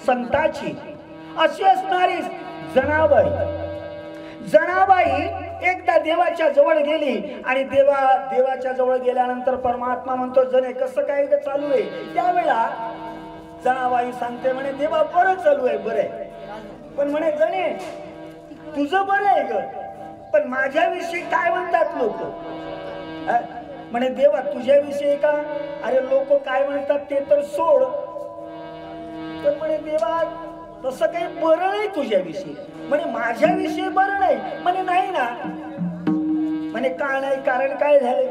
संताची अशी असणारी जनाबाई एकदा देवाच्या जवळ गेली आणि देवाच्या जवळ गेल्यानंतर परमात्मा म्हणतो, जणे कसं काय चालू आहे? त्यावेळेला जनाबाई सांगते, म्हणे देवा बरं चालू आहे, बरं आहे, पण म्हणे जणे तुझं बरं आहे ग, पण माझ्याविषयी काय म्हणतात लोक? म्हणे देवा तुझ्याविषयी का? अरे लोक काय म्हणतात ते तर सोड, पण म्हणे देवा तसं काही बरं नाही तुझ्याविषयी. म्हणे माझ्याविषयी बरं नाही? म्हणे नाही ना. म्हणे का नाही? कारण काय झाले?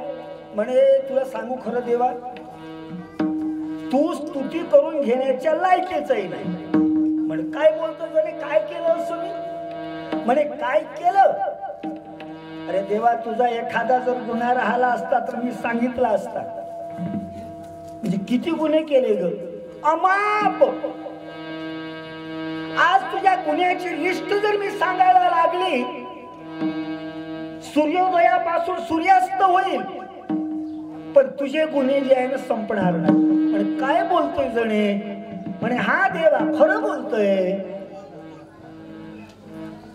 म्हणे तुला सांगू खरं देवा, तू स्तुती करून घेण्याच्या लायकीचही नाही. म्हणे काय बोलतो जणे, काय केलं असं मी? म्हणे काय केलं? अरे देवा तुझा एखादा जर गुन्हा राहिला असता तर मी सांगितला असता. म्हणजे किती गुन्हे केले ग, अमाप. आज तुझ्या गुन्ह्याची लिस्ट जर मी सांगायला लागली, सूर्योदयापासून सूर्यास्त होईल, पण तुझे गुन्हे जे आहे ना संपणार नाही. म्हणे काय बोलतोय जणे? म्हणे हा देवा खरं बोलतोय,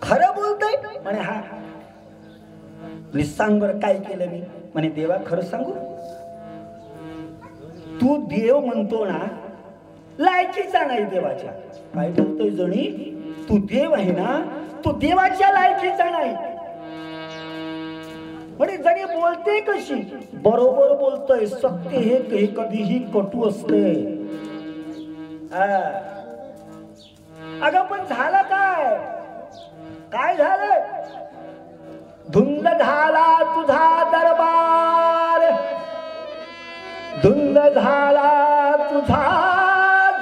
खरं बोलतोय. म्हणे हा. सांग बरं काय केलं मी? म्हणे देवा खरं सांगू, तू देव म्हणतो ना, लायकीचा नाही देवाच्या. काय बोलतोय जणी? तू देव आहे ना, तू देवाच्या लायकीचा नाही. म्हणे जणी बोलते कशी? बरोबर बोलतोय. सत्य हे कधीही कटू असते. अगं पण झालं काय? काय झालं? धुंद झाला तुझा दरबार, धुंद झाला तुझा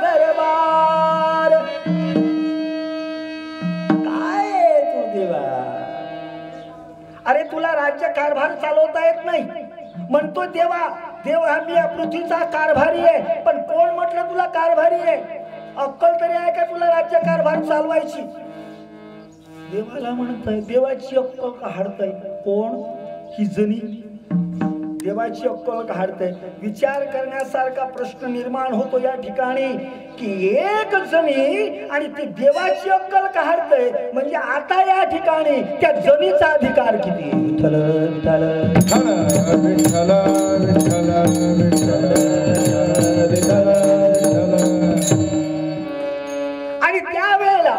दरबार. काय तू देवा? अरे तुला राज्य कारभार चालवता येत नाही म्हणतो देवा. देव हा मी या पृथ्वीचा कारभारी आहे, पण कोण म्हटलं तुला कारभारी आहे? अक्कल तरी आहे का तुला राज्य कारभार चालवायची? देवाला म्हणताय, देवाची अक्कल काढताय. कोण? ही जणी देवाची अक्कल काढताय. विचार करण्यासारखा प्रश्न निर्माण होतो या ठिकाणी की एक जणी आणि ती देवाची अक्कल काढताय, म्हणजे आता या ठिकाणी त्या जणीचा अधिकार किती? विठ्ठल विठ्ठल विठ्ठल विठ्ठल विठ्ठल. आणि त्यावेळेला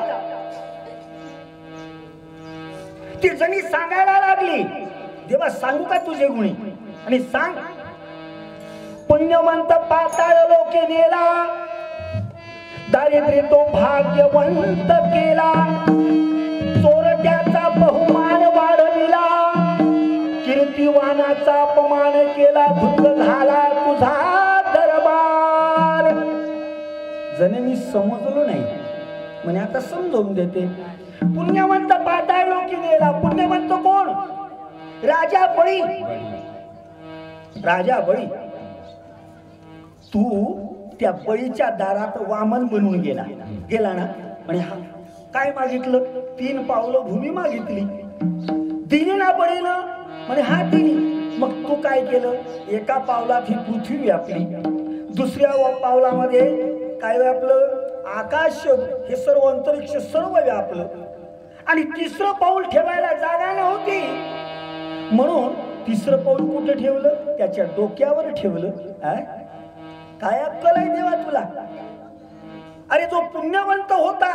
ती जणी सांगायला लागली, देवा सांगू का तुझे गुणी? आणि सांग. पुण्यवंत पाताळ लोके नेला, दारिद्र्य तो भाग्यवंत केला. चोरट्याचा बहुमान वाढविला, कीर्तिवानाचा अपमान केला. धुंद झाला तुझा दरबार. जणे मी समजलो नाही. म्हणे आता समजावून देते. पुण्यवंत पाताळ लोकी नेला. पुण्यवंत कोण? राजा बळी. राजा बळी. तू त्या बळीच्या दारात वामन बनून गेला ना. म्हणे हा काय मागितलं? 3 पावलं भूमी मागितली. म्हणे हा दिली. मग तू काय केलं? एका पावलात ही पृथ्वी व्यापली, दुसऱ्या पावलामध्ये काय व्यापलं? आकाश, हे सर्व अंतरिक्ष सर्व व्यापलं. आणि तिसरं पाऊल ठेवायला जागा नव्हती, म्हणून तिसरं पाऊल कुठे ठेवलं? त्याच्या डोक्यावर ठेवलं. काय अक्कल आहे देवा तुला? अरे जो पुण्यवंत होता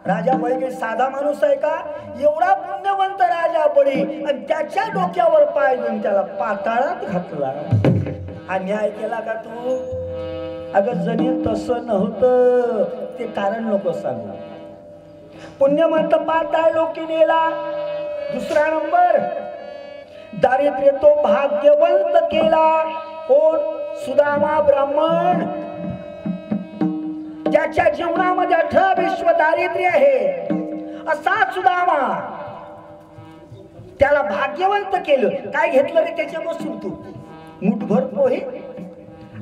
राजा बळी, काही साधा माणूस आहे का? एवढा पुण्यवंत राजा बळी, आणि त्याच्या डोक्यावर पाय देऊन त्याला पाताळात घातला. हा न्याय केला का तू? अगं जणी तसं नव्हतं, ते कारण नको सांगू. पुण्यवंत पाताळ लोकी नेला. दुसरा नंबर, दारिद्र्य तो भाग्यवंत केला. कोण? सुदामा ब्राह्मण. ज्याच्या जीवनामध्ये 18 विश्व दारिद्र्य आहे असा सुदामा, त्याला भाग्यवंत केलं. काय घेतलं रे त्याच्यापासून? तू मुठभर पोहे,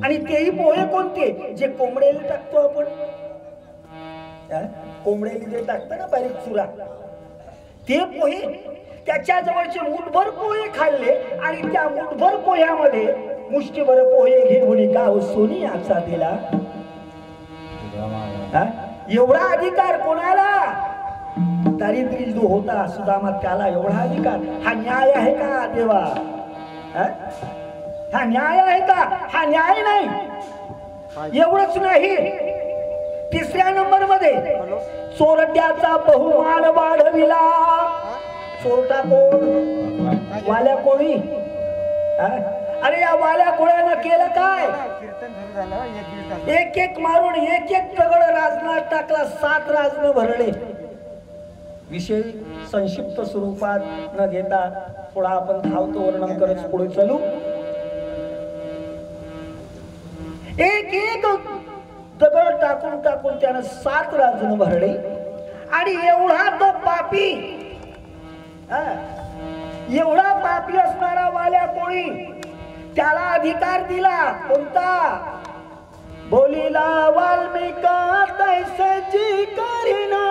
आणि तेही पोहे कोणते? जे कोंबड्याला टाकतो आपण. कोंबड्याला जे टाकतं ना बारीक चुरा, ते पोहे. त्याच्या जवळचे मुठभर पोहे खाल्ले, आणि त्या मुठभर पोह्यामध्ये मुष्टीभर पोहे घेऊन गाव सोनी याचा दिला. एवढा अधिकार कोणाला? दारिद्र्य जो होता सुदामा, त्याला एवढा अधिकार. हा न्याय आहे का देवा? हा न्याय आहे का? हा न्याय नाही. एवढंच नाही, तिसऱ्या नंबर मध्ये चोरट्याचा बहुमान वाढविला. चोरटा कोण? वाल्या कोळी. अरे या वाल्या कोळ्यानं केलं काय? एक एक मारून एक एक दगड राजनात टाकला. 7 राजन भरले. विषय संक्षिप्त स्वरूपात न घेता थोडा आपण धावतो वर्णन करत पुढे चालू. एक एक दगड टाकून टाकून त्यानं 7 राजन भरले. आणि एवढा तो पापी, एवढा पापी असणारा वाल्या कोळी, त्याला अधिकार दिला. कोणता? बोलिला वाल्मिका तैसे जी करीना,